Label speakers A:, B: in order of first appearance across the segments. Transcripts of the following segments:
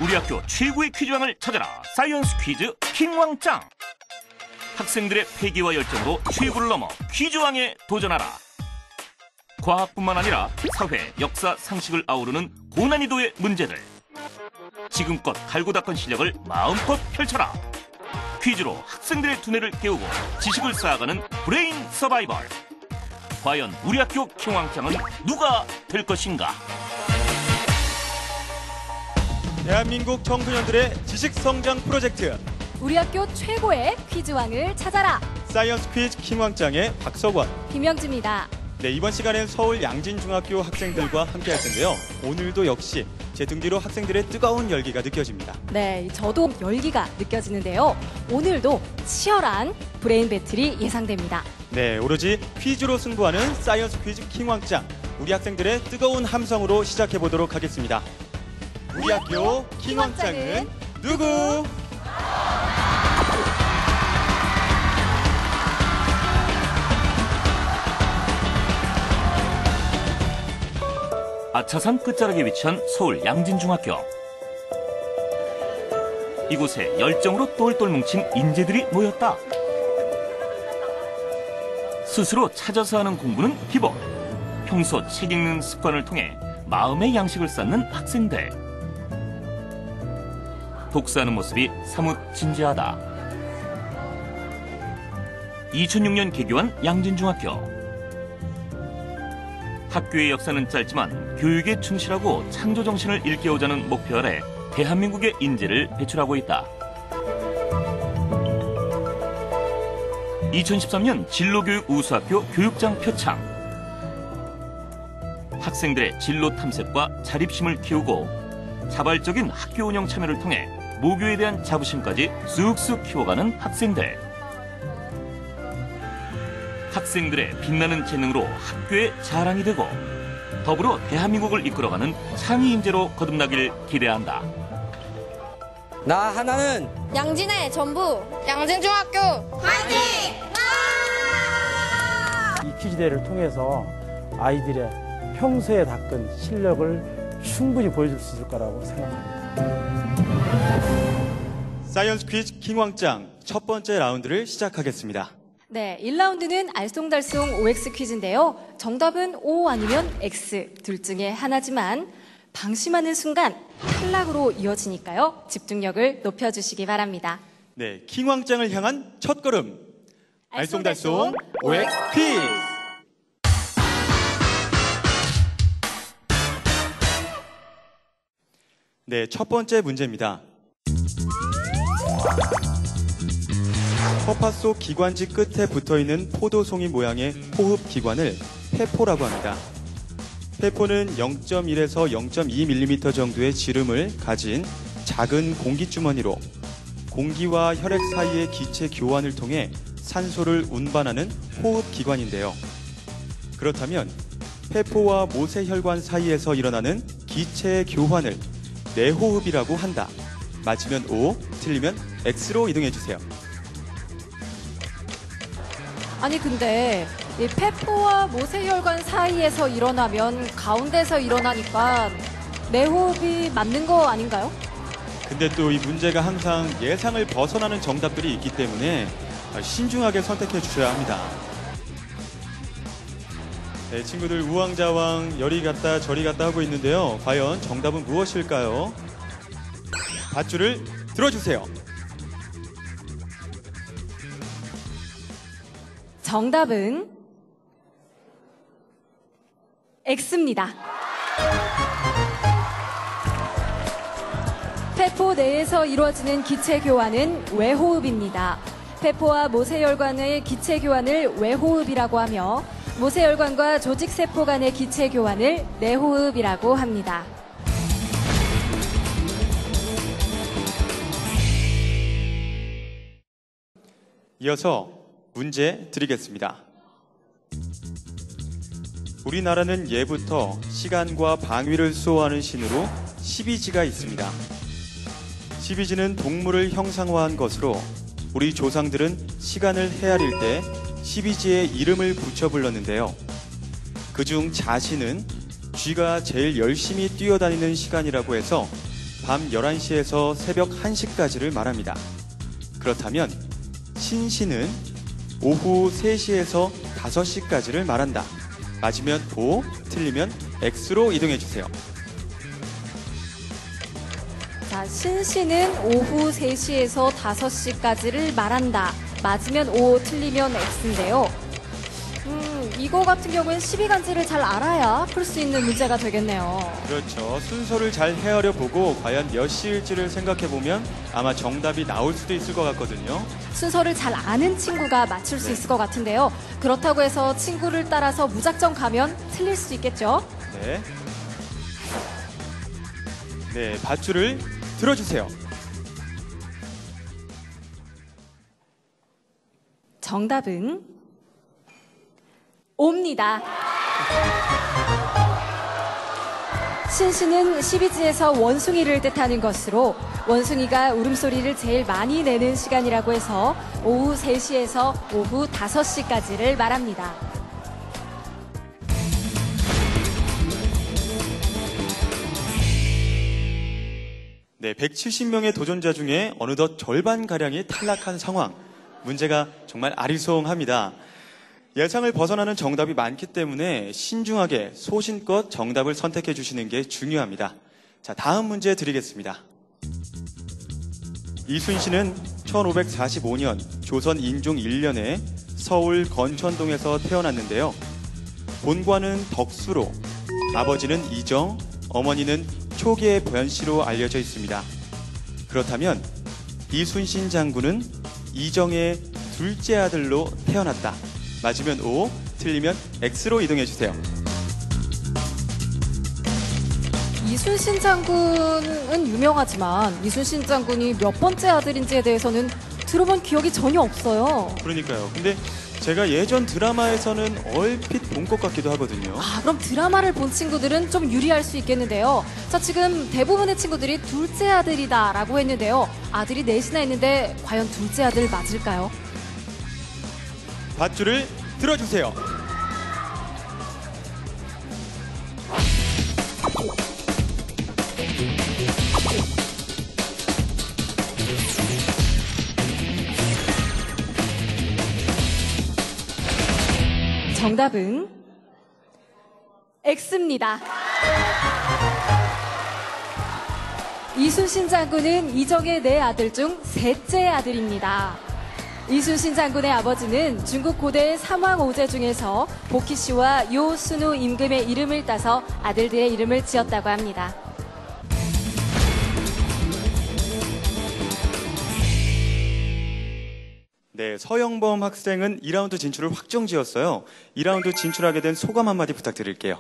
A: 우리 학교 최고의 퀴즈왕을 찾아라. 사이언스 퀴즈 킹왕짱. 학생들의 패기와 열정으로 최고를 넘어 퀴즈왕에 도전하라. 과학뿐만 아니라 사회, 역사, 상식을 아우르는 고난이도의 문제들. 지금껏 갈고 닦은 실력을 마음껏 펼쳐라. 퀴즈로 학생들의 두뇌를 깨우고 지식을 쌓아가는 브레인 서바이벌. 과연 우리 학교 킹왕짱은 누가 될 것인가?
B: 대한민국 청소년들의 지식성장 프로젝트
C: 우리 학교 최고의 퀴즈왕을 찾아라.
B: 사이언스 퀴즈 킹왕짱의 박석원,
C: 김영지입니다.
B: 네, 이번 시간엔 서울 양진중학교 학생들과 함께 할 텐데요. 오늘도 역시 제 등 뒤로 학생들의 뜨거운 열기가 느껴집니다.
C: 네, 저도 열기가 느껴지는데요. 오늘도 치열한 브레인 배틀이 예상됩니다.
B: 네, 오로지 퀴즈로 승부하는 사이언스 퀴즈 킹왕짱. 우리 학생들의 뜨거운 함성으로 시작해 보도록 하겠습니다. 우리 학교 킹왕짱은 누구?
A: 아차산 끝자락에 위치한 서울 양진중학교. 이곳에 열정으로 똘똘 뭉친 인재들이 모였다. 스스로 찾아서 하는 공부는 기본. 평소 책 읽는 습관을 통해 마음의 양식을 쌓는 학생들. 독서하는 모습이 사뭇 진지하다. 2006년 개교한 양진중학교. 학교의 역사는 짧지만 교육에 충실하고 창조정신을 일깨우자는 목표 아래 대한민국의 인재를 배출하고 있다. 2013년 진로교육 우수학교 교육장 표창. 학생들의 진로 탐색과 자립심을 키우고 자발적인 학교 운영 참여를 통해 모교에 대한 자부심까지 쑥쑥 키워가는 학생들. 학생들의 빛나는 재능으로 학교의 자랑이 되고 더불어 대한민국을 이끌어가는 창의 인재로 거듭나길 기대한다.
D: 나 하나는
E: 양진의 전부 양진중학교 화이팅!
F: 이 퀴즈대회를 통해서 아이들의 평소에 닦은 실력을 충분히 보여줄 수 있을 거라고 생각합니다.
B: 사이언스 퀴즈 킹왕짱 첫 번째 라운드를 시작하겠습니다.
C: 네, 1라운드는 알쏭달쏭 OX 퀴즈인데요. 정답은 O 아니면 X 둘 중에 하나지만 방심하는 순간 탈락으로 이어지니까요. 집중력을 높여주시기 바랍니다.
B: 네, 킹왕짱을 향한 첫걸음. 알쏭달쏭 OX 퀴즈. 네, 첫 번째 문제입니다. 허파 속 기관지 끝에 붙어있는 포도송이 모양의 호흡기관을 폐포라고 합니다. 폐포는 0.1에서 0.2mm 정도의 지름을 가진 작은 공기주머니로 공기와 혈액 사이의 기체 교환을 통해 산소를 운반하는 호흡기관인데요. 그렇다면 폐포와 모세혈관 사이에서 일어나는 기체 교환을 내호흡이라고 한다. 맞으면 O, 틀리면 X로 이동해주세요.
C: 아니 근데 이 폐포와 모세혈관 사이에서 일어나면 가운데서 일어나니까 내호흡이 맞는 거 아닌가요?
B: 근데 또 이 문제가 항상 예상을 벗어나는 정답들이 있기 때문에 신중하게 선택해 주셔야 합니다. 네, 친구들 우왕좌왕 여리 갔다 저리 갔다 하고 있는데요. 과연 정답은 무엇일까요? 밧줄을 들어주세요.
C: 정답은 X입니다. 폐포 내에서 이루어지는 기체 교환은 외호흡입니다. 폐포와 모세혈관의 기체 교환을 외호흡이라고 하며 모세혈관과 조직세포 간의 기체 교환을 내호흡이라고 합니다.
B: 이어서 문제 드리겠습니다. 우리나라는 예부터 시간과 방위를 수호하는 신으로 12지가 있습니다. 12지는 동물을 형상화한 것으로 우리 조상들은 시간을 헤아릴 때 12지의 이름을 붙여 불렀는데요. 그중 자신은 쥐가 제일 열심히 뛰어다니는 시간이라고 해서 밤 11시에서 새벽 1시까지를 말합니다. 그렇다면 신시는 오후 3시에서 5시까지를 말한다. 맞으면 O, 틀리면 X로 이동해 주세요.
C: 자, 신시는 오후 3시에서 5시까지를 말한다. 맞으면 O, 틀리면 X인데요. 이거 같은 경우엔 12간지를 잘 알아야 풀 수 있는 문제가 되겠네요.
B: 그렇죠. 순서를 잘 헤아려 보고 과연 몇 시일지를 생각해 보면 아마 정답이 나올 수도 있을 것 같거든요.
C: 순서를 잘 아는 친구가 맞출 수 있을 것 같은데요. 그렇다고 해서 친구를 따라서 무작정 가면 틀릴 수 있겠죠?
B: 네. 네, 밧줄을 들어주세요.
C: 정답은 옵니다. 신시는 12지에서 원숭이를 뜻하는 것으로 원숭이가 울음소리를 제일 많이 내는 시간이라고 해서 오후 3시에서 오후 5시까지를 말합니다.
B: 네, 170명의 도전자 중에 어느덧 절반가량이 탈락한 상황. 문제가 정말 아리송합니다. 예상을 벗어나는 정답이 많기 때문에 신중하게 소신껏 정답을 선택해 주시는 게 중요합니다. 자, 다음 문제 드리겠습니다. 이순신은 1545년 조선 인종 1년에 서울 건천동에서 태어났는데요. 본관은 덕수로, 아버지는 이정, 어머니는 초기의 변씨로 알려져 있습니다. 그렇다면 이순신 장군은 이정의 둘째 아들로 태어났다. 맞으면 O, 틀리면 X로 이동해 주세요.
C: 이순신 장군은 유명하지만 이순신 장군이 몇 번째 아들인지에 대해서는 들어본 기억이 전혀 없어요.
B: 그러니까요. 근데 제가 예전 드라마에서는 얼핏 본 것 같기도 하거든요.
C: 아, 그럼 드라마를 본 친구들은 좀 유리할 수 있겠는데요. 자, 지금 대부분의 친구들이 둘째 아들이다라고 했는데요. 아들이 넷이나 있는데 과연 둘째 아들 맞을까요?
B: 밧줄을 들어주세요.
C: 정답은 X입니다. 이순신 장군은 이정의 네 아들 중 셋째 아들입니다. 이순신 장군의 아버지는 중국 고대의 삼왕 오제 중에서 보키씨와 요순우 임금의 이름을 따서 아들들의 이름을 지었다고 합니다.
B: 네, 서영범 학생은 2라운드 진출을 확정지었어요. 2라운드 진출하게 된 소감 한마디 부탁드릴게요.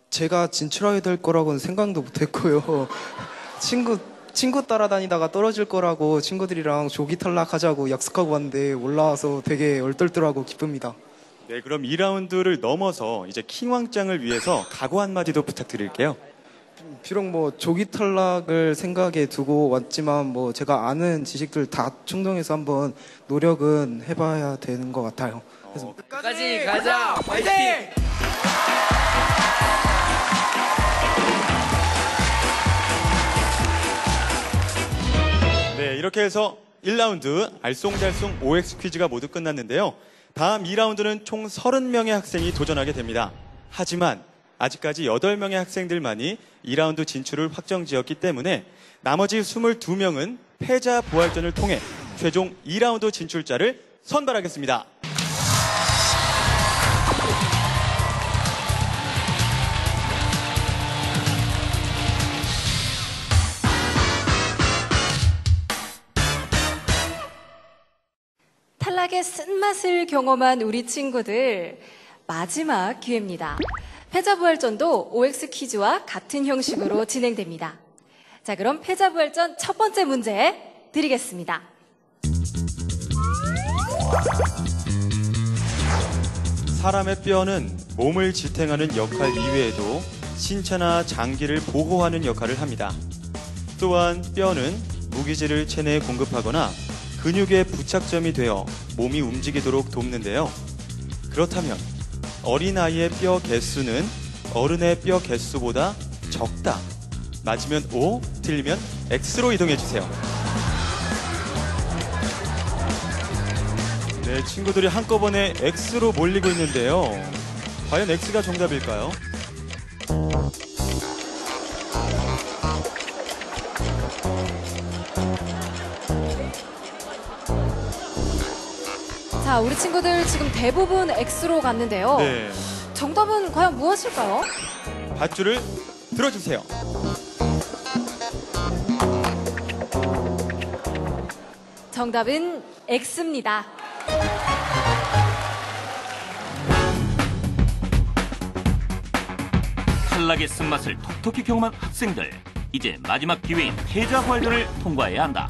G: 제가 진출하게 될 거라고는 생각도 못했고요. 친구 따라다니다가 떨어질 거라고 친구들이랑 조기 탈락하자고 약속하고 왔는데 올라와서 되게 얼떨떨하고 기쁩니다.
B: 네, 그럼 2라운드를 넘어서 이제 킹왕짱을 위해서 각오 한마디도 부탁드릴게요.
G: 비록 뭐 조기 탈락을 생각에 두고 왔지만 뭐 제가 아는 지식들 다 충동해서 한번 노력은 해봐야 되는 것 같아요. 그래서
D: 끝까지 가자! 화이팅!
B: 네, 이렇게 해서 1라운드 알쏭달쏭 OX 퀴즈가 모두 끝났는데요. 다음 2라운드는 총 30명의 학생이 도전하게 됩니다. 하지만 아직까지 8명의 학생들만이 2라운드 진출을 확정지었기 때문에 나머지 22명은 패자 부활전을 통해 최종 2라운드 진출자를 선발하겠습니다.
C: 탈락의 쓴맛을 경험한 우리 친구들, 마지막 기회입니다. 패자부활전도 OX 퀴즈와 같은 형식으로 진행됩니다. 자, 그럼 패자부활전 첫 번째 문제 드리겠습니다.
B: 사람의 뼈는 몸을 지탱하는 역할 이외에도 신체나 장기를 보호하는 역할을 합니다. 또한 뼈는 무기질을 체내에 공급하거나 근육의 부착점이 되어 몸이 움직이도록 돕는데요. 그렇다면 어린아이의 뼈 개수는 어른의 뼈 개수보다 적다. 맞으면 O, 틀리면 X로 이동해 주세요. 네, 친구들이 한꺼번에 X로 몰리고 있는데요. 과연 X가 정답일까요?
C: 자, 우리 친구들 지금 대부분 X로 갔는데요.
B: 네.
C: 정답은 과연 무엇일까요?
B: 밧줄을 들어주세요.
C: 정답은 X입니다.
A: 탈락의 쓴맛을 톡톡히 경험한 학생들, 이제 마지막 기회인 패자부활전을 통과해야 한다.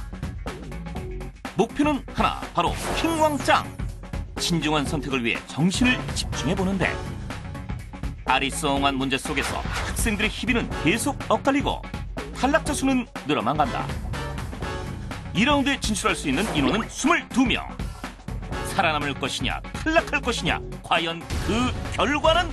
A: 목표는 하나, 바로 킹왕짱. 신중한 선택을 위해 정신을 집중해보는데 아리송한 문제 속에서 학생들의 희비는 계속 엇갈리고 탈락자 수는 늘어만 간다. 2라운드에 진출할 수 있는 인원은 22명. 살아남을 것이냐, 탈락할 것이냐, 과연 그 결과는?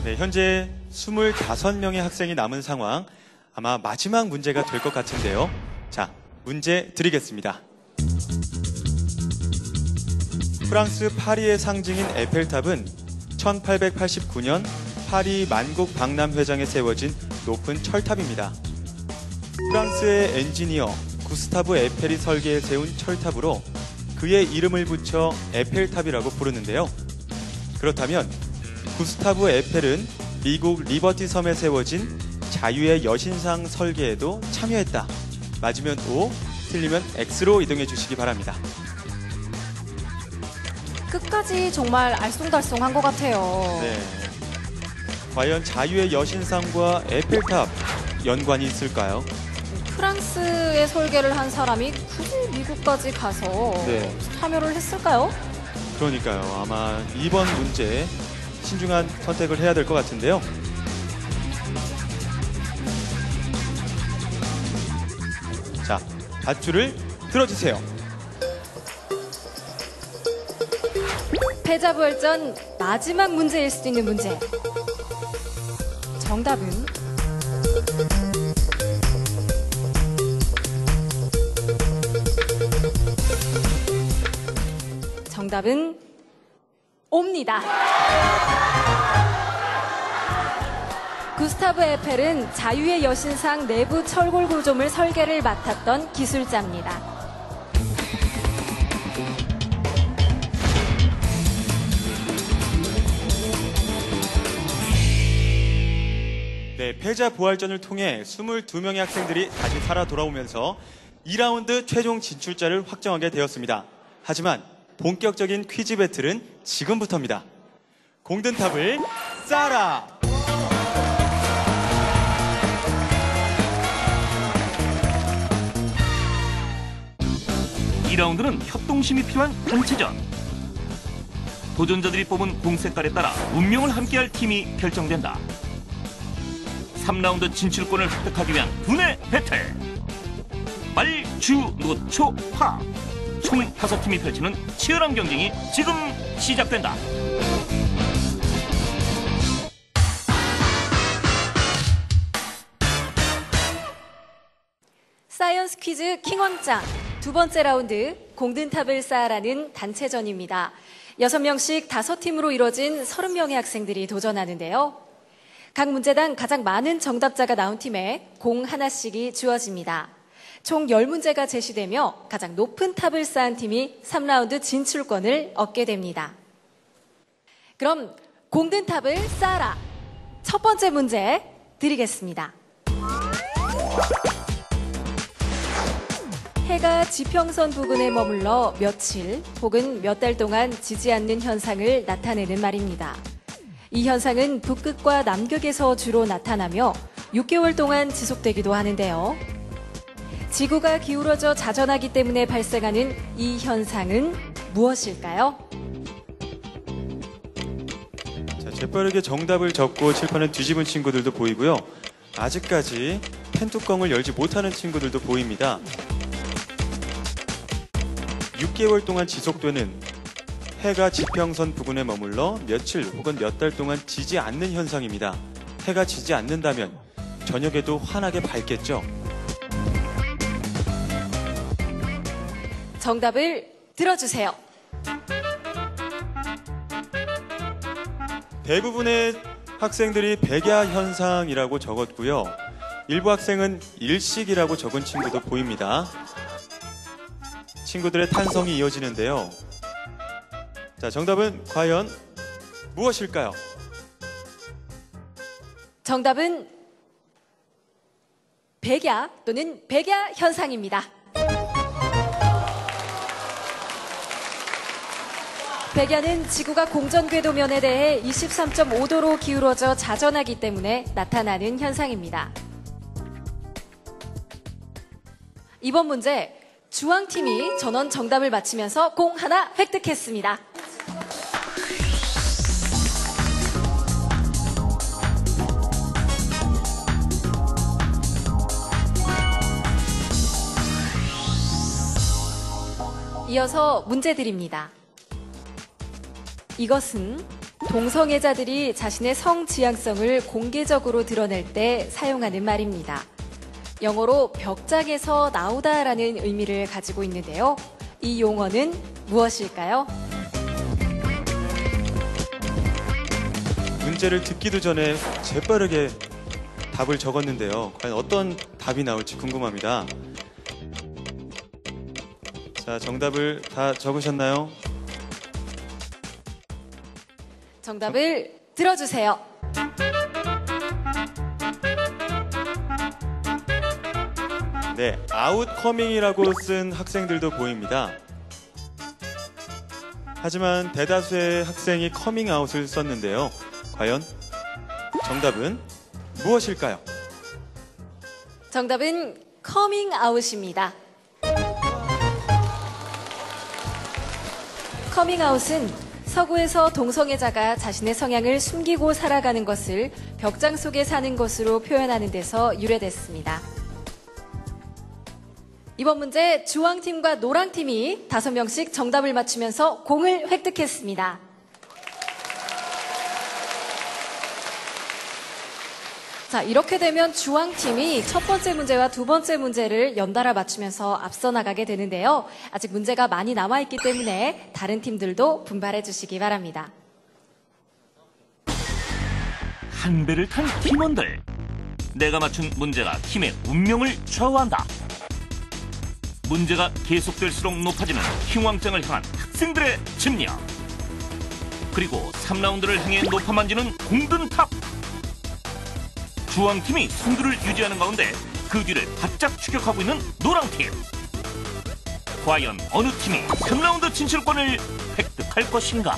B: 네, 현재 25명의 학생이 남은 상황. 아마 마지막 문제가 될 것 같은데요. 자, 문제 드리겠습니다. 프랑스 파리의 상징인 에펠탑은 1889년 파리 만국 박람회장에 세워진 높은 철탑입니다. 프랑스의 엔지니어 구스타브 에펠이 설계해 세운 철탑으로 그의 이름을 붙여 에펠탑이라고 부르는데요. 그렇다면 구스타브 에펠은 미국 리버티 섬에 세워진 자유의 여신상 설계에도 참여했다. 맞으면 O, 틀리면 X로 이동해 주시기 바랍니다.
C: 끝까지 정말 알쏭달쏭한 것 같아요.
B: 네. 과연 자유의 여신상과 에펠탑 연관이 있을까요?
C: 프랑스에 설계를 한 사람이 굳이 미국까지 가서
B: 네.
C: 참여를 했을까요?
B: 그러니까요. 아마 이번 문제 신중한 선택을 해야 될 것 같은데요. 자, 밧줄을 들어주세요.
C: 패자부활전 마지막 문제일 수도 있는 문제. 정답은 정답은 O입니다. 구스타브 에펠은 자유의 여신상 내부 철골 구조물 설계를 맡았던 기술자입니다.
B: 네, 패자 부활전을 통해 22명의 학생들이 다시 살아 돌아오면서 2라운드 최종 진출자를 확정하게 되었습니다. 하지만 본격적인 퀴즈 배틀은 지금부터입니다. 공든탑을 쌓아라!
A: 이 라운드는 협동심이 필요한 단체전. 도전자들이 뽑은 공 색깔에 따라 운명을 함께할 팀이 결정된다. 3라운드 진출권을 획득하기 위한 두뇌 배틀. 말주노초파. 총 5팀이 펼치는 치열한 경쟁이 지금 시작된다.
C: 사이언스 퀴즈 킹왕짱 두 번째 라운드 공든탑을 쌓아라는 단체전입니다. 6명씩 5팀으로 이뤄진 30명의 학생들이 도전하는데요. 각 문제당 가장 많은 정답자가 나온 팀에 공 하나씩이 주어집니다. 총 10문제가 제시되며 가장 높은 탑을 쌓은 팀이 3라운드 진출권을 얻게 됩니다. 그럼 공든탑을 쌓아라. 첫 번째 문제 드리겠습니다. 해가 지평선 부근에 머물러 며칠 혹은 몇 달 동안 지지 않는 현상을 나타내는 말입니다. 이 현상은 북극과 남극에서 주로 나타나며 6개월 동안 지속되기도 하는데요. 지구가 기울어져 자전하기 때문에 발생하는 이 현상은 무엇일까요?
B: 자, 재빠르게 정답을 적고 칠판을 뒤집은 친구들도 보이고요. 아직까지 펜뚜껑을 열지 못하는 친구들도 보입니다. 6개월 동안 지속되는 해가 지평선 부근에 머물러 며칠 혹은 몇 달 동안 지지 않는 현상입니다. 해가 지지 않는다면 저녁에도 환하게 밝겠죠.
C: 정답을 들어주세요.
B: 대부분의 학생들이 백야 현상이라고 적었고요. 일부 학생은 일식이라고 적은 친구도 보입니다. 친구들의 탄성이 이어지는데요. 자, 정답은 과연 무엇일까요?
C: 정답은 백야 또는 백야 현상입니다. 백야는 지구가 공전궤도면에 대해 23.5도로 기울어져 자전하기 때문에 나타나는 현상입니다. 이번 문제 주황팀이 전원 정답을 맞히면서 공 하나 획득했습니다. 이어서 문제 드립니다. 이것은 동성애자들이 자신의 성지향성을 공개적으로 드러낼 때 사용하는 말입니다. 영어로 벽장에서 나오다라는 의미를 가지고 있는데요. 이 용어는 무엇일까요?
B: 문제를 듣기도 전에 재빠르게 답을 적었는데요. 과연 어떤 답이 나올지 궁금합니다. 자, 정답을 다 적으셨나요?
C: 정답을 들어주세요.
B: 네, 아웃커밍이라고 쓴 학생들도 보입니다. 하지만 대다수의 학생이 커밍아웃을 썼는데요. 과연 정답은 무엇일까요?
C: 정답은 커밍아웃입니다. 커밍아웃은 서구에서 동성애자가 자신의 성향을 숨기고 살아가는 것을 벽장 속에 사는 것으로 표현하는 데서 유래됐습니다. 이번 문제 주황팀과 노랑팀이 5명씩 정답을 맞추면서 공을 획득했습니다. 자, 이렇게 되면 주황팀이 첫 번째 문제와 두 번째 문제를 연달아 맞추면서 앞서 나가게 되는데요. 아직 문제가 많이 남아있기 때문에 다른 팀들도 분발해 주시기 바랍니다.
A: 한 배를 탄 팀원들. 내가 맞춘 문제가 팀의 운명을 좌우한다. 문제가 계속될수록 높아지는 킹왕짱을 향한 학생들의 집념. 그리고 3라운드를 향해 높아만지는 공든탑. 주황팀이 선두를 유지하는 가운데 그 뒤를 바짝 추격하고 있는 노랑팀. 과연 어느 팀이 3라운드 진출권을 획득할 것인가?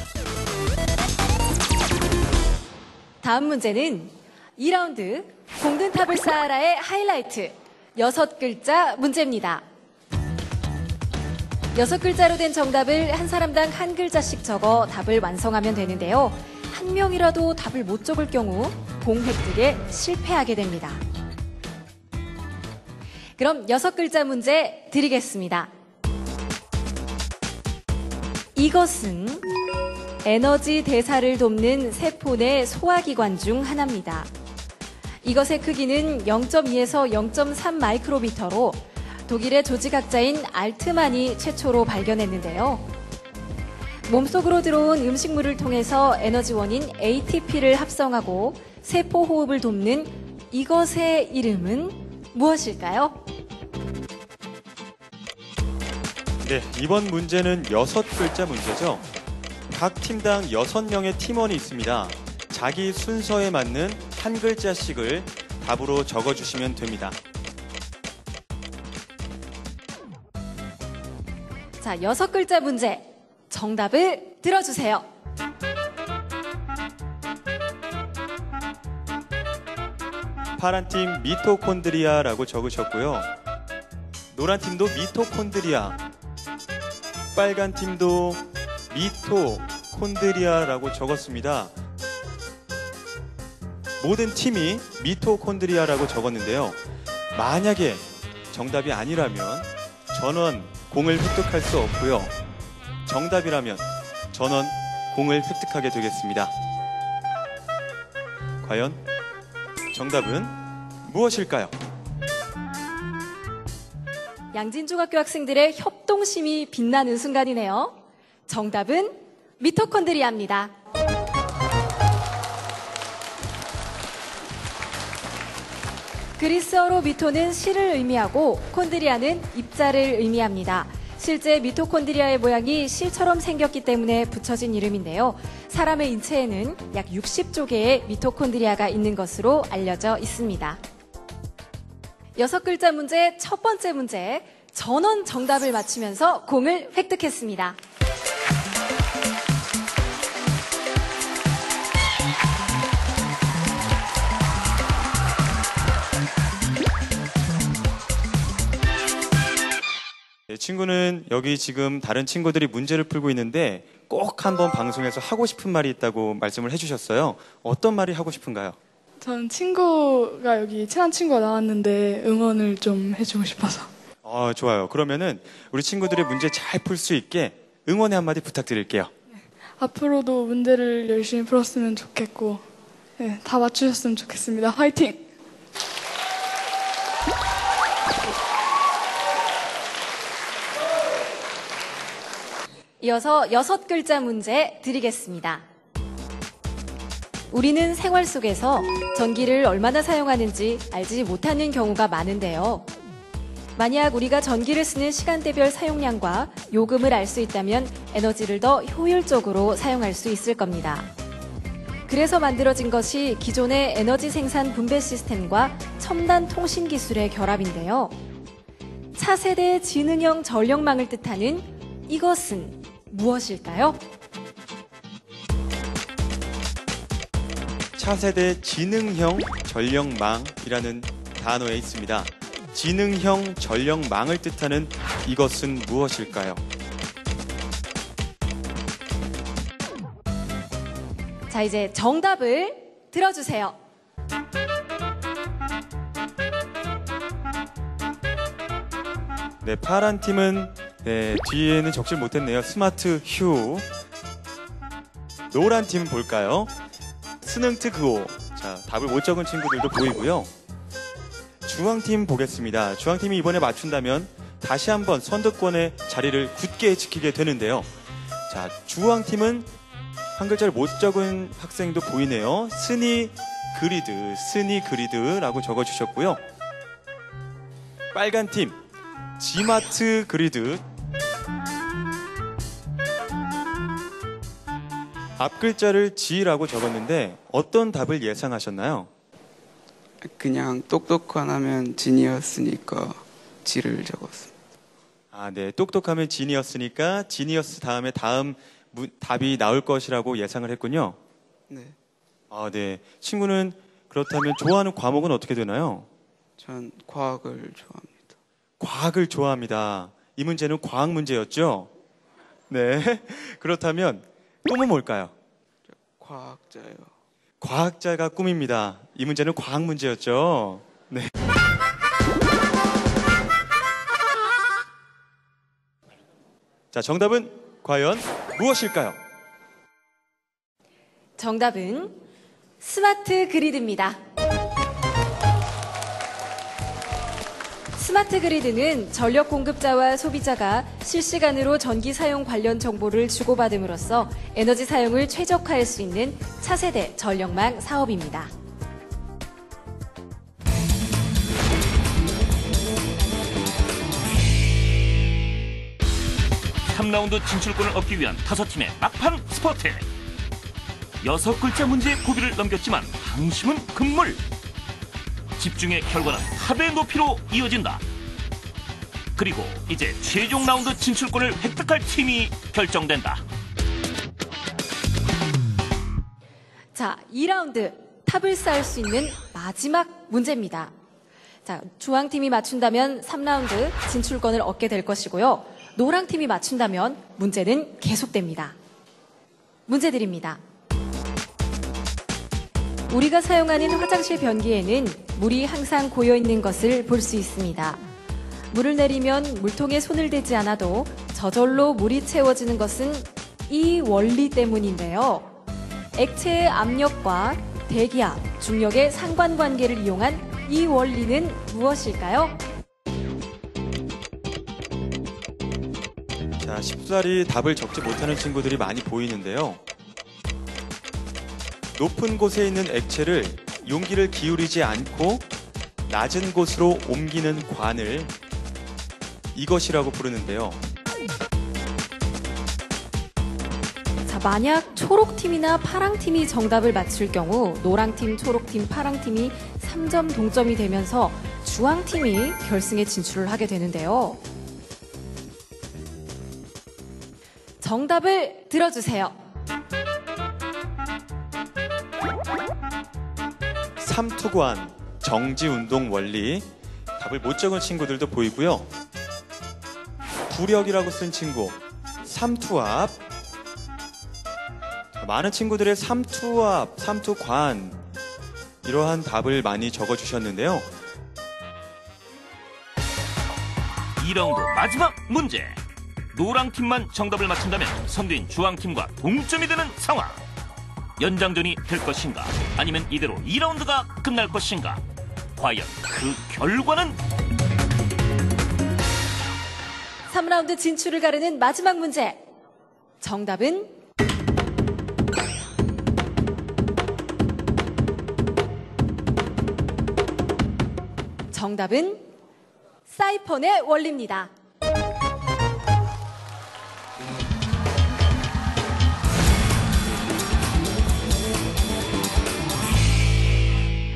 C: 다음 문제는 2라운드 공든탑을 쌓아라의 하이라이트 6글자 문제입니다. 6글자로 된 정답을 한 사람당 한 글자씩 적어 답을 완성하면 되는데요. 한 명이라도 답을 못 적을 경우 공 획득에 실패하게 됩니다. 그럼 6글자 문제 드리겠습니다. 이것은 에너지 대사를 돕는 세포 내 소화기관 중 하나입니다. 이것의 크기는 0.2에서 0.3 마이크로미터로 독일의 조직학자인 알트만이 최초로 발견했는데요. 몸속으로 들어온 음식물을 통해서 에너지원인 ATP를 합성하고 세포 호흡을 돕는 이것의 이름은 무엇일까요?
B: 네, 이번 문제는 6글자 문제죠. 각 팀당 6명의 팀원이 있습니다. 자기 순서에 맞는 한 글자씩을 답으로 적어주시면 됩니다.
C: 자, 6글자 문제. 정답을 들어주세요.
B: 파란 팀 미토콘드리아라고 적으셨고요. 노란 팀도 미토콘드리아, 빨간 팀도 미토콘드리아라고 적었습니다. 모든 팀이 미토콘드리아라고 적었는데요. 만약에 정답이 아니라면 전원 공을 획득할 수 없고요. 정답이라면 전원 공을 획득하게 되겠습니다. 과연 정답은 무엇일까요?
C: 양진중학교 학생들의 협동심이 빛나는 순간이네요. 정답은 미토콘드리아입니다. 그리스어로 미토는 실을 의미하고 콘드리아는 입자를 의미합니다. 실제 미토콘드리아의 모양이 실처럼 생겼기 때문에 붙여진 이름인데요. 사람의 인체에는 약 60조 개의 미토콘드리아가 있는 것으로 알려져 있습니다. 6글자 문제 첫 번째 문제, 전원 정답을 맞추면서 공을 획득했습니다.
B: 네, 친구는 여기 지금 다른 친구들이 문제를 풀고 있는데 꼭 한번 방송에서 하고 싶은 말이 있다고 말씀을 해주셨어요. 어떤 말이 하고 싶은가요?
H: 전 친구가 여기 친한 친구가 나왔는데 응원을 좀 해주고 싶어서.
B: 좋아요. 그러면은 우리 친구들의 문제 잘 풀 수 있게 응원의 한마디 부탁드릴게요.
H: 앞으로도 문제를 열심히 풀었으면 좋겠고, 네, 다 맞추셨으면 좋겠습니다. 화이팅!
C: 이어서 6글자 문제 드리겠습니다. 우리는 생활 속에서 전기를 얼마나 사용하는지 알지 못하는 경우가 많은데요. 만약 우리가 전기를 쓰는 시간대별 사용량과 요금을 알 수 있다면 에너지를 더 효율적으로 사용할 수 있을 겁니다. 그래서 만들어진 것이 기존의 에너지 생산 분배 시스템과 첨단 통신 기술의 결합인데요. 차세대 지능형 전력망을 뜻하는 이것은 무엇일까요?
B: 차세대 지능형 전력망이라는 단어에 있습니다. 지능형 전력망을 뜻하는 이것은 무엇일까요?
C: 자, 이제 정답을 들어주세요.
B: 네, 파란 팀은 뒤에는 적질 못했네요. 스마트 휴. 노란 팀 볼까요? 스능트 그오. 자, 답을 못 적은 친구들도 보이고요. 주황팀 보겠습니다. 주황팀이 이번에 맞춘다면 다시 한번 선두권의 자리를 굳게 지키게 되는데요. 자, 주황팀은 한 글자를 못 적은 학생도 보이네요. 스니 그리드라고 적어주셨고요. 빨간 팀, 지마트 그리드. 앞 글자를 지라고 적었는데 어떤 답을 예상하셨나요?
I: 그냥 똑똑한 하면 지니어스니까 지를 적었습니다.
B: 네. 똑똑하면 지니어스니까 지니어스 다음에 답이 나올 것이라고 예상을 했군요.
I: 네.
B: 네. 친구는 그렇다면 좋아하는 과목은 어떻게 되나요?
I: 전 과학을 좋아합니다.
B: 과학을 좋아합니다. 이 문제는 과학 문제였죠? 네. 그렇다면 꿈은 뭘까요?
I: 과학자요.
B: 과학자가 꿈입니다. 이 문제는 과학 문제였죠? 네. 자, 정답은 과연 무엇일까요?
C: 정답은 스마트 그리드입니다. 스마트 그리드는 전력 공급자와 소비자가 실시간으로 전기 사용 관련 정보를 주고받음으로써 에너지 사용을 최적화할 수 있는 차세대 전력망 사업입니다.
A: 3라운드 진출권을 얻기 위한 5팀의 막판 스포츠. 6글자 문제의 고비를 넘겼지만 방심은 금물. 집중의 결과는 탑의 높이로 이어진다. 그리고 이제 최종 라운드 진출권을 획득할 팀이 결정된다.
C: 자, 2라운드 탑을 쌓을 수 있는 마지막 문제입니다. 자, 주황팀이 맞춘다면 3라운드 진출권을 얻게 될 것이고요. 노랑팀이 맞춘다면 문제는 계속됩니다. 문제 드립니다. 우리가 사용하는 화장실 변기에는 물이 항상 고여있는 것을 볼 수 있습니다. 물을 내리면 물통에 손을 대지 않아도 저절로 물이 채워지는 것은 이 원리 때문인데요. 액체의 압력과 대기압, 중력의 상관관계를 이용한 이 원리는 무엇일까요?
B: 자, 쉽사리 답을 적지 못하는 친구들이 많이 보이는데요. 높은 곳에 있는 액체를 용기를 기울이지 않고 낮은 곳으로 옮기는 관을 이것이라고 부르는데요.
C: 자, 만약 초록팀이나 파랑팀이 정답을 맞출 경우 노랑팀, 초록팀, 파랑팀이 3점 동점이 되면서 주황팀이 결승에 진출을 하게 되는데요. 정답을 들어주세요.
B: 삼투관, 정지운동 원리. 답을 못 적은 친구들도 보이고요. 부력이라고 쓴 친구, 삼투압. 많은 친구들의 삼투압, 삼투관 이러한 답을 많이 적어주셨는데요.
A: 2라운드 마지막 문제. 노랑팀만 정답을 맞춘다면 선두인 주황팀과 동점이 되는 상황. 연장전이 될 것인가? 아니면 이대로 2라운드가 끝날 것인가? 과연 그 결과는?
C: 3라운드 진출을 가르는 마지막 문제. 정답은 사이펀의 원리입니다.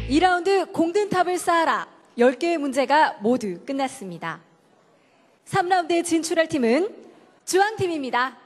C: (2라운드) 공든탑을 쌓아라. 10개의 문제가 모두 끝났습니다. 3라운드에 진출할 팀은 주황팀입니다.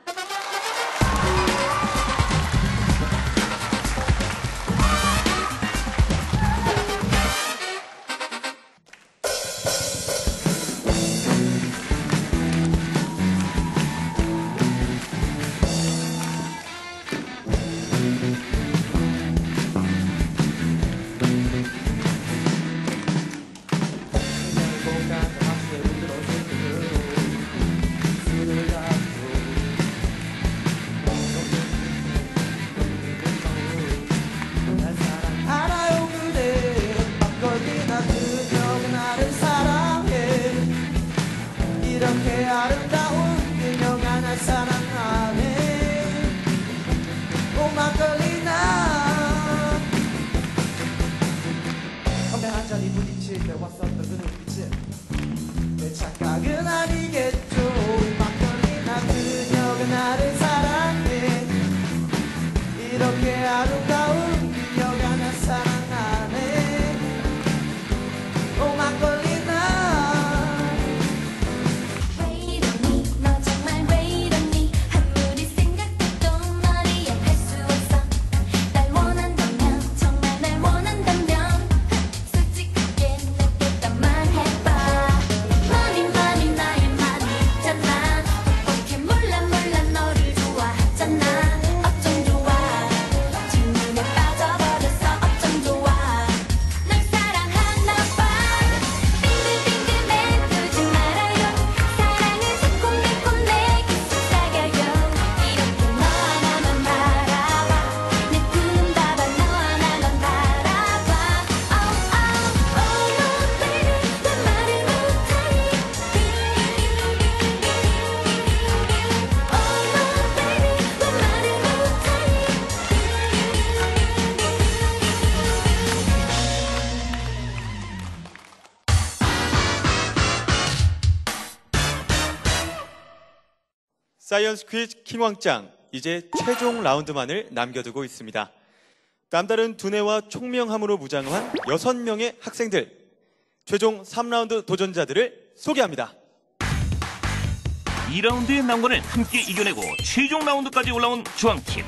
B: 사이언스 퀴즈 킹왕짱, 이제 최종 라운드만을 남겨두고 있습니다. 남다른 두뇌와 총명함으로 무장한 6명의 학생들, 최종 3라운드 도전자들을 소개합니다.
A: 2라운드의 난관을 함께 이겨내고 최종 라운드까지 올라온 주황팀.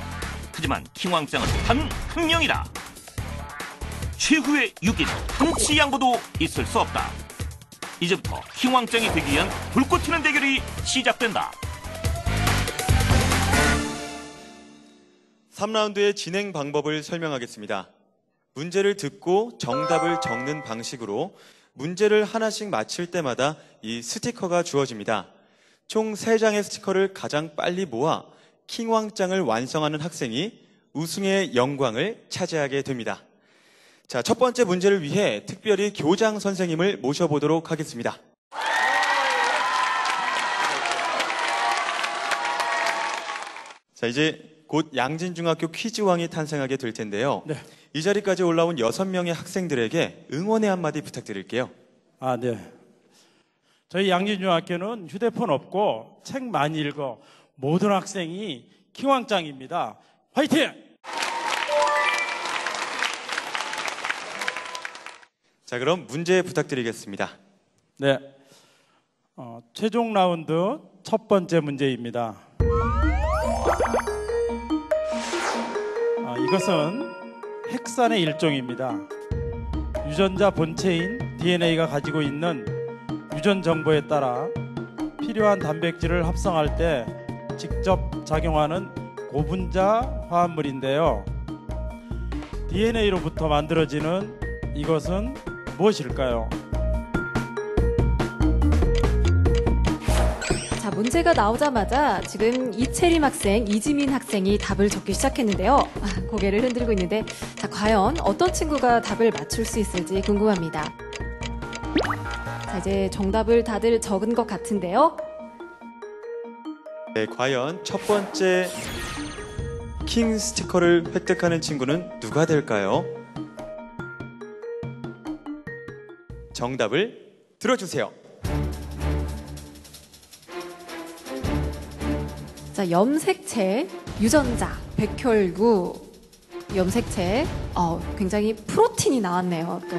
A: 하지만 킹왕짱은 단 한 명이다. 최후의 6인 한치 양보도 있을 수 없다. 이제부터 킹왕짱이 되기 위한 불꽃 튀는 대결이 시작된다.
B: 3라운드의 진행 방법을 설명하겠습니다. 문제를 듣고 정답을 적는 방식으로 문제를 하나씩 맞힐 때마다 이 스티커가 주어집니다. 총 3장의 스티커를 가장 빨리 모아 킹왕짱을 완성하는 학생이 우승의 영광을 차지하게 됩니다. 자, 첫 번째 문제를 위해 특별히 교장 선생님을 모셔보도록 하겠습니다. 자, 이제 곧 양진중학교 퀴즈왕이 탄생하게 될 텐데요.
F: 네.
B: 이 자리까지 올라온 6명의 학생들에게 응원의 한마디 부탁드릴게요.
F: 아, 네. 저희 양진중학교는 휴대폰 없고 책 많이 읽어 모든 학생이 킹왕짱입니다. 화이팅!
B: 자, 그럼 문제 부탁드리겠습니다.
F: 네. 최종 라운드 첫 번째 문제입니다. 이것은 핵산의 일종입니다. 유전자 본체인 DNA가 가지고 있는 유전 정보에 따라 필요한 단백질을 합성할 때 직접 작용하는 고분자 화합물인데요. DNA로부터 만들어지는 이것은 무엇일까요?
C: 자, 문제가 나오자마자 지금 이채림 학생, 이지민 학생이 답을 적기 시작했는데요. 고개를 흔들고 있는데, 자, 과연 어떤 친구가 답을 맞출 수 있을지 궁금합니다. 자, 이제 정답을 다들 적은 것 같은데요.
B: 네, 과연 첫 번째 킹 스티커를 획득하는 친구는 누가 될까요? 정답을 들어주세요.
C: 자, 염색체, 유전자, 백혈구, 염색체, 굉장히 프로틴이 나왔네요, 또.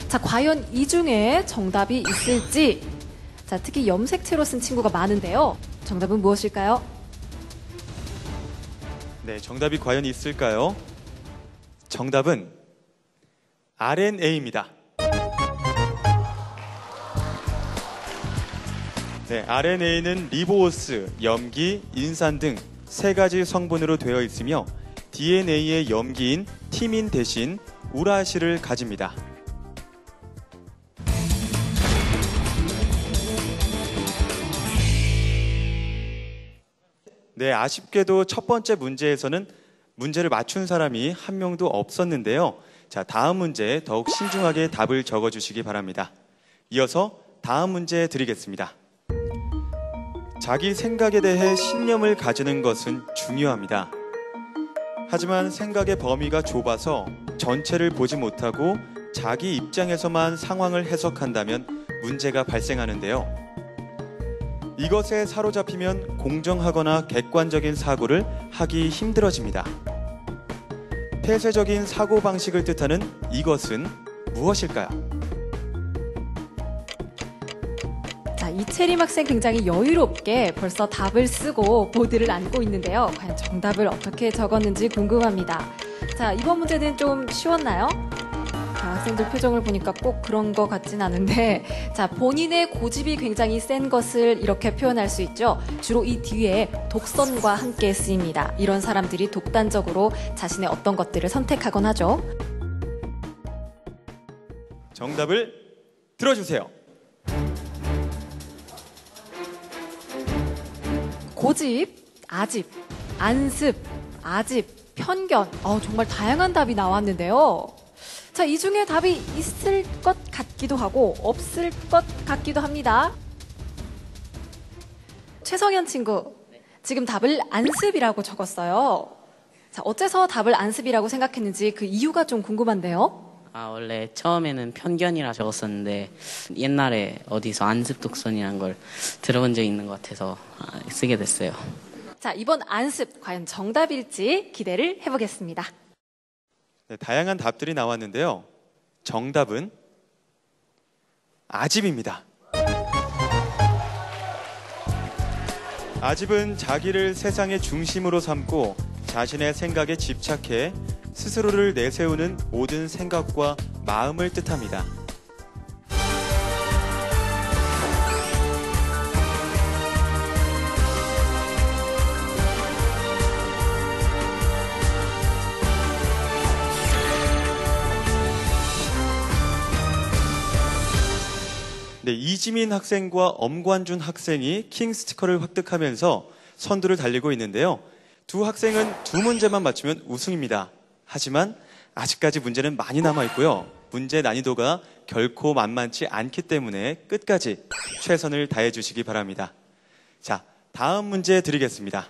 C: 자, 과연 이 중에 정답이 있을지. 자, 특히 염색체로 쓴 친구가 많은데요. 정답은 무엇일까요?
B: 네, 정답이 과연 있을까요? 정답은 RNA입니다. 네, RNA는 리보스, 염기, 인산 등 3가지 성분으로 되어 있으며 DNA의 염기인 티민 대신 우라실을 가집니다. 네, 아쉽게도 첫 번째 문제에서는 문제를 맞춘 사람이 한 명도 없었는데요. 자, 다음 문제에 더욱 신중하게 답을 적어주시기 바랍니다. 이어서 다음 문제 드리겠습니다. 자기 생각에 대해 신념을 가지는 것은 중요합니다. 하지만 생각의 범위가 좁아서 전체를 보지 못하고 자기 입장에서만 상황을 해석한다면 문제가 발생하는데요. 이것에 사로잡히면 공정하거나 객관적인 사고를 하기 힘들어집니다. 폐쇄적인 사고방식을 뜻하는 이것은 무엇일까요?
C: 자, 이채림 학생 굉장히 여유롭게 벌써 답을 쓰고 보드를 안고 있는데요. 과연 정답을 어떻게 적었는지 궁금합니다. 자, 이번 문제는 좀 쉬웠나요? 자, 학생들 표정을 보니까 꼭 그런 것 같진 않은데, 자, 본인의 고집이 굉장히 센 것을 이렇게 표현할 수 있죠. 주로 이 뒤에 독선과 함께 쓰입니다. 이런 사람들이 독단적으로 자신의 어떤 것들을 선택하곤 하죠.
B: 정답을 들어주세요.
C: 고집, 아집, 안습, 아집, 편견. 정말 다양한 답이 나왔는데요. 자, 이 중에 답이 있을 것 같기도 하고 없을 것 같기도 합니다. 최성현 친구, 지금 답을 안습이라고 적었어요. 자, 어째서 답을 안습이라고 생각했는지 그 이유가 좀 궁금한데요.
J: 원래 처음에는 편견이라 적었었는데 옛날에 어디서 안습 독선이라는 걸 들어본 적이 있는 것 같아서 쓰게 됐어요.
C: 자, 이번 안습 과연 정답일지 기대를 해보겠습니다.
B: 네, 다양한 답들이 나왔는데요. 정답은 아집입니다. 아집은 자기를 세상의 중심으로 삼고 자신의 생각에 집착해 스스로를 내세우는 모든 생각과 마음을 뜻합니다. 네, 이지민 학생과 엄관준 학생이 킹 스티커를 획득하면서 선두를 달리고 있는데요. 두 학생은 두 문제만 맞추면 우승입니다. 하지만 아직까지 문제는 많이 남아 있고요. 문제 난이도가 결코 만만치 않기 때문에 끝까지 최선을 다해 주시기 바랍니다. 자, 다음 문제 드리겠습니다.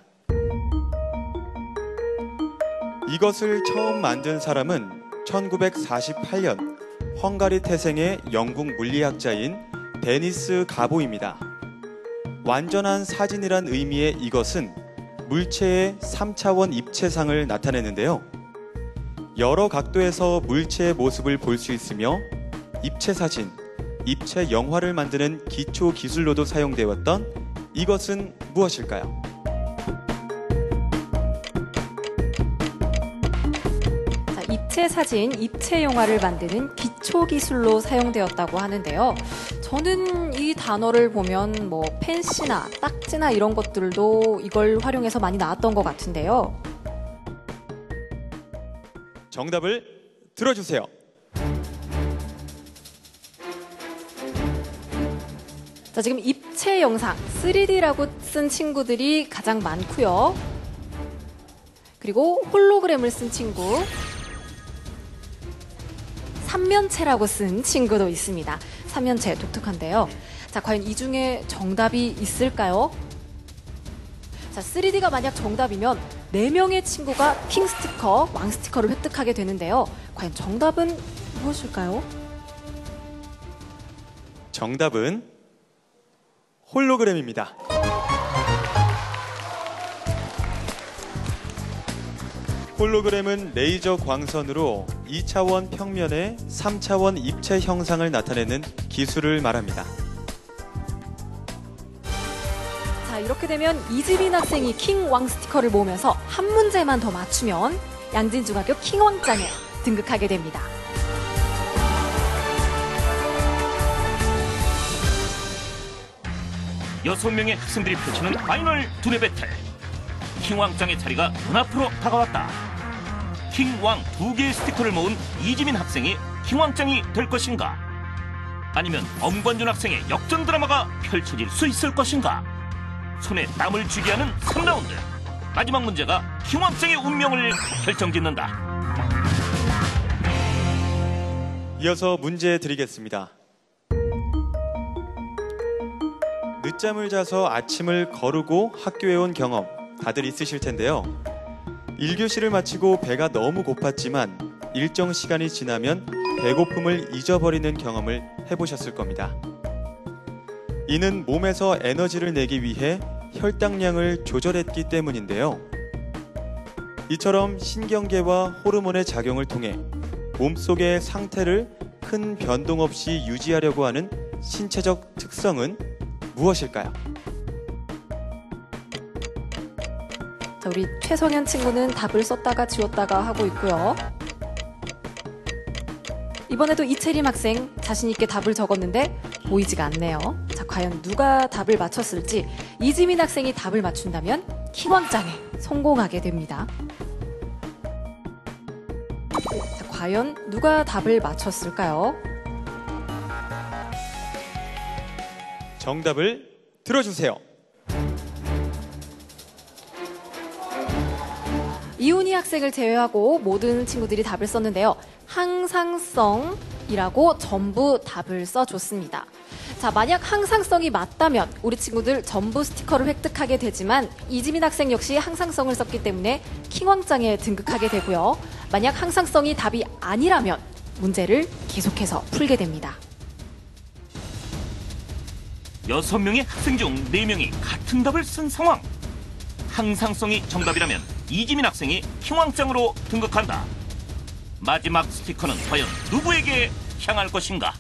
B: 이것을 처음 만든 사람은 1948년 헝가리 태생의 영국 물리학자인 데니스 가보입니다. 완전한 사진이란 의미의 이것은 물체의 3차원 입체상을 나타내는데요. 여러 각도에서 물체의 모습을 볼 수 있으며 입체 사진, 입체 영화를 만드는 기초 기술로도 사용되어 왔던 이것은 무엇일까요?
C: 자, 입체 사진, 입체 영화를 만드는 기초 기술로 사용되었다고 하는데요. 저는 이 단어를 보면 뭐 펜시나 딱지나 이런 것들도 이걸 활용해서 많이 나왔던 것 같은데요.
B: 정답을 들어주세요.
C: 자, 지금 입체 영상 3D라고 쓴 친구들이 가장 많고요. 그리고 홀로그램을 쓴 친구, 삼면체라고 쓴 친구도 있습니다. 삼면체 독특한데요. 자, 과연 이 중에 정답이 있을까요? 자, 3D가 만약 정답이면 4명의 친구가 킹 스티커, 왕 스티커를 획득하게 되는데요. 과연 정답은 무엇일까요?
B: 정답은 홀로그램입니다. 홀로그램은 레이저 광선으로 2차원 평면의 3차원 입체 형상을 나타내는 기술을 말합니다.
C: 자, 이렇게 되면 이지민 학생이 킹왕 스티커를 모으면서 한 문제만 더 맞추면 양진중학교 킹왕짱에 등극하게 됩니다.
A: 여섯 명의 학생들이 펼치는 파이널 두뇌 배틀. 킹왕짱의 자리가 눈앞으로 다가왔다. 킹왕 2개의 스티커를 모은 이지민 학생이 킹왕짱이 될 것인가? 아니면 엄관준 학생의 역전 드라마가 펼쳐질 수 있을 것인가? 손에 땀을 쥐게 하는 3라운드. 마지막 문제가 킹왕짱의 운명을 결정짓는다.
B: 이어서 문제 드리겠습니다. 늦잠을 자서 아침을 거르고 학교에 온 경험 다들 있으실 텐데요. 1교시를 마치고 배가 너무 고팠지만 일정 시간이 지나면 배고픔을 잊어버리는 경험을 해보셨을 겁니다. 이는 몸에서 에너지를 내기 위해 혈당량을 조절했기 때문인데요. 이처럼 신경계와 호르몬의 작용을 통해 몸속의 상태를 큰 변동 없이 유지하려고 하는 신체적 특성은 무엇일까요?
C: 자, 우리 최성현 친구는 답을 썼다가 지웠다가 하고 있고요. 이번에도 이채림 학생 자신 있게 답을 적었는데 보이지가 않네요. 자, 과연 누가 답을 맞췄을지 이지민 학생이 답을 맞춘다면 킹왕짱에 성공하게 됩니다. 자, 과연 누가 답을 맞췄을까요?
B: 정답을 들어주세요.
C: 이훈희 학생을 제외하고 모든 친구들이 답을 썼는데요. 항상성이라고 전부 답을 써줬습니다. 자, 만약 항상성이 맞다면 우리 친구들 전부 스티커를 획득하게 되지만 이지민 학생 역시 항상성을 썼기 때문에 킹왕짱에 등극하게 되고요. 만약 항상성이 답이 아니라면 문제를 계속해서 풀게 됩니다.
A: 6명의 학생 중 4명이 같은 답을 쓴 상황. 항상성이 정답이라면 이지민 학생이 킹왕짱으로 등극한다. 마지막 스티커는 과연 누구에게 향할 것인가?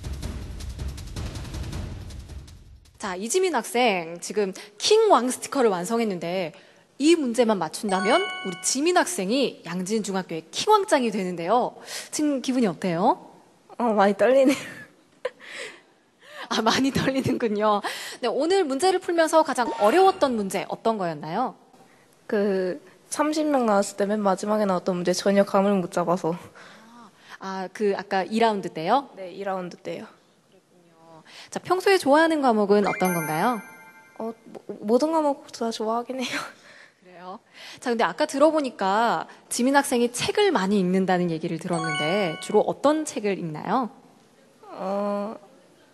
C: 자, 이지민 학생 지금 킹왕 스티커를 완성했는데 이 문제만 맞춘다면 우리 지민 학생이 양진중학교의 킹왕짱이 되는데요. 지금 기분이 어때요?
E: 많이 떨리네요.
C: 아, 많이 떨리는군요. 네, 오늘 문제를 풀면서 가장 어려웠던 문제 어떤 거였나요?
E: 30명 나왔을 때 맨 마지막에 나왔던 문제 전혀 감을 못 잡아서.
C: 아까 2라운드 때요?
E: 네, 2라운드 때요.
C: 자, 평소에 좋아하는 과목은 어떤 건가요?
E: 모든 과목 다 좋아하긴 해요.
C: 그래요? 그래요. 자, 근데 아까 들어보니까 지민 학생이 책을 많이 읽는다는 얘기를 들었는데 주로 어떤 책을 읽나요?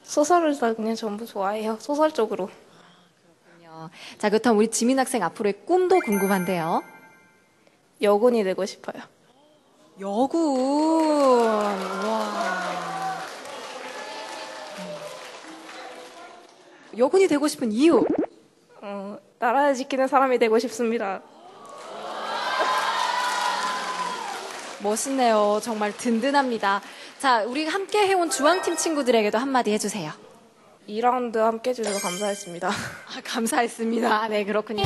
E: 소설을 다 그냥 전부 좋아해요. 소설 쪽으로.
C: 자, 그렇다면 우리 지민 학생 앞으로의 꿈도 궁금한데요.
E: 여군이 되고 싶어요.
C: 여군. 와. 여군이 되고 싶은 이유?
E: 나라를 지키는 사람이 되고 싶습니다.
C: 멋있네요. 정말 든든합니다. 자, 우리 함께 해온 주황팀 친구들에게도 한마디 해주세요.
E: 2라운드 함께 해주셔서 감사했습니다.
C: 감사했습니다. 네, 그렇군요.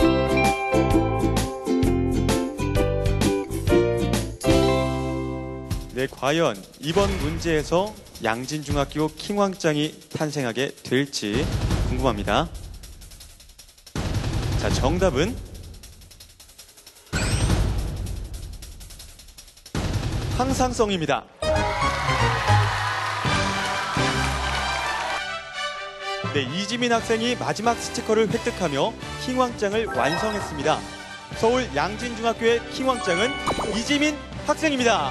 B: 네, 과연 이번 문제에서 양진중학교 킹왕짱이 탄생하게 될지 궁금합니다. 자, 정답은 항상성입니다. 네, 이지민 학생이 마지막 스티커를 획득하며 킹왕짱을 완성했습니다. 서울 양진중학교의 킹왕짱은 이지민 학생입니다.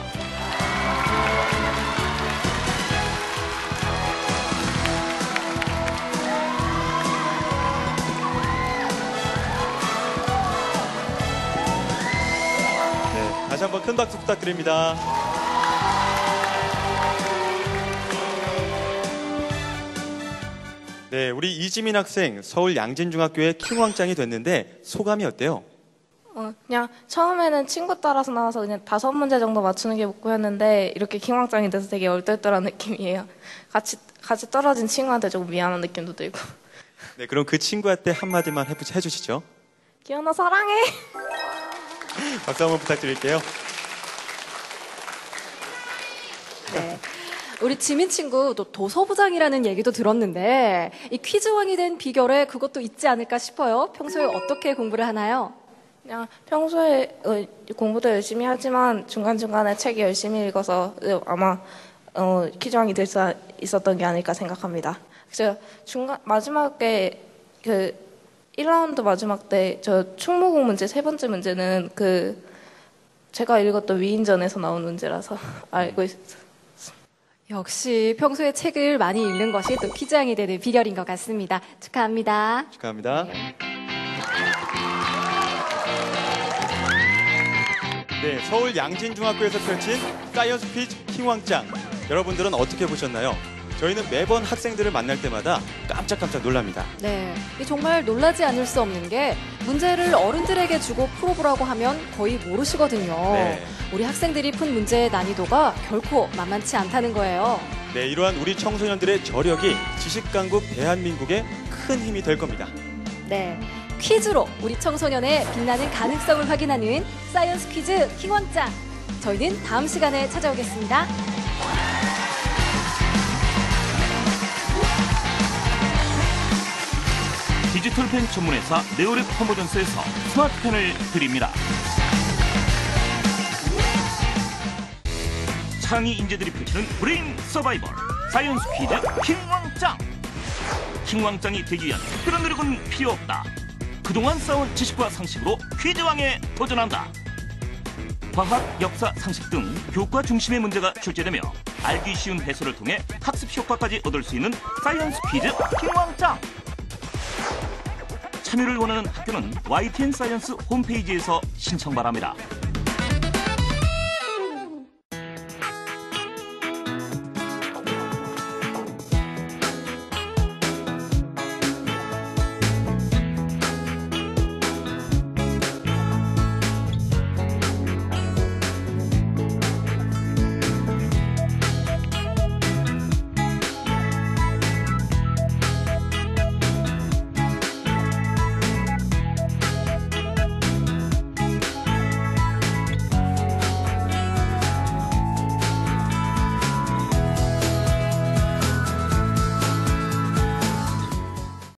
B: 네, 다시 한번 큰 박수 부탁드립니다. 네, 우리 이지민 학생 서울 양진중학교의 킹왕짱이 됐는데 소감이 어때요?
E: 그냥 처음에는 친구 따라서 나와서 그냥 5문제 정도 맞추는 게 목표였는데 이렇게 킹왕짱이 돼서 되게 얼떨떨한 느낌이에요. 같이 떨어진 친구한테 조금 미안한 느낌도 들고.
B: 네, 그럼 그 친구한테 한마디만 해주시죠.
E: 기현아 사랑해.
B: 박수 한번 부탁드릴게요.
C: 네. 우리 지민 친구 또 도서부장이라는 얘기도 들었는데 이 퀴즈왕이 된 비결에 그것도 있지 않을까 싶어요. 평소에 어떻게 공부를 하나요?
E: 그냥 평소에 공부도 열심히 하지만 중간중간에 책 열심히 읽어서 아마 퀴즈왕이 될 수 있었던 게 아닐까 생각합니다. 그래서 마지막에 1라운드 마지막 때 저 충무공 문제 3번째 문제는 제가 읽었던 위인전에서 나온 문제라서 알고 있어요.
C: 역시 평소에 책을 많이 읽는 것이 또 퀴즈왕이 되는 비결인 것 같습니다. 축하합니다.
B: 축하합니다. 네, 서울 양진중학교에서 펼친 사이언스 퀴즈 킹왕짱. 여러분들은 어떻게 보셨나요? 저희는 매번 학생들을 만날 때마다 깜짝깜짝 놀랍니다.
C: 네, 정말 놀라지 않을 수 없는 게 문제를 어른들에게 주고 풀어보라고 하면 거의 모르시거든요.
B: 네.
C: 우리 학생들이 푼 문제의 난이도가 결코 만만치 않다는 거예요.
B: 네, 이러한 우리 청소년들의 저력이 지식강국 대한민국의 큰 힘이 될 겁니다.
C: 네, 퀴즈로 우리 청소년의 빛나는 가능성을 확인하는 사이언스 퀴즈 킹왕짱. 저희는 다음 시간에 찾아오겠습니다.
A: 디지털 펜 전문회사 네오랩 컨버전스에서 스마트펜을 드립니다. 창의 인재들이 펼치는 브레인 서바이벌 사이언스 퀴즈 킹왕짱. 킹왕짱이 되기 위한 특별한 노력은 필요 없다. 그동안 쌓은 지식과 상식으로 퀴즈왕에 도전한다. 과학, 역사, 상식 등 교과 중심의 문제가 출제되며 알기 쉬운 해설을 통해 학습 효과까지 얻을 수 있는 사이언스 퀴즈 킹왕짱. 참여를 원하는 학교는 YTN 사이언스 홈페이지에서 신청 바랍니다.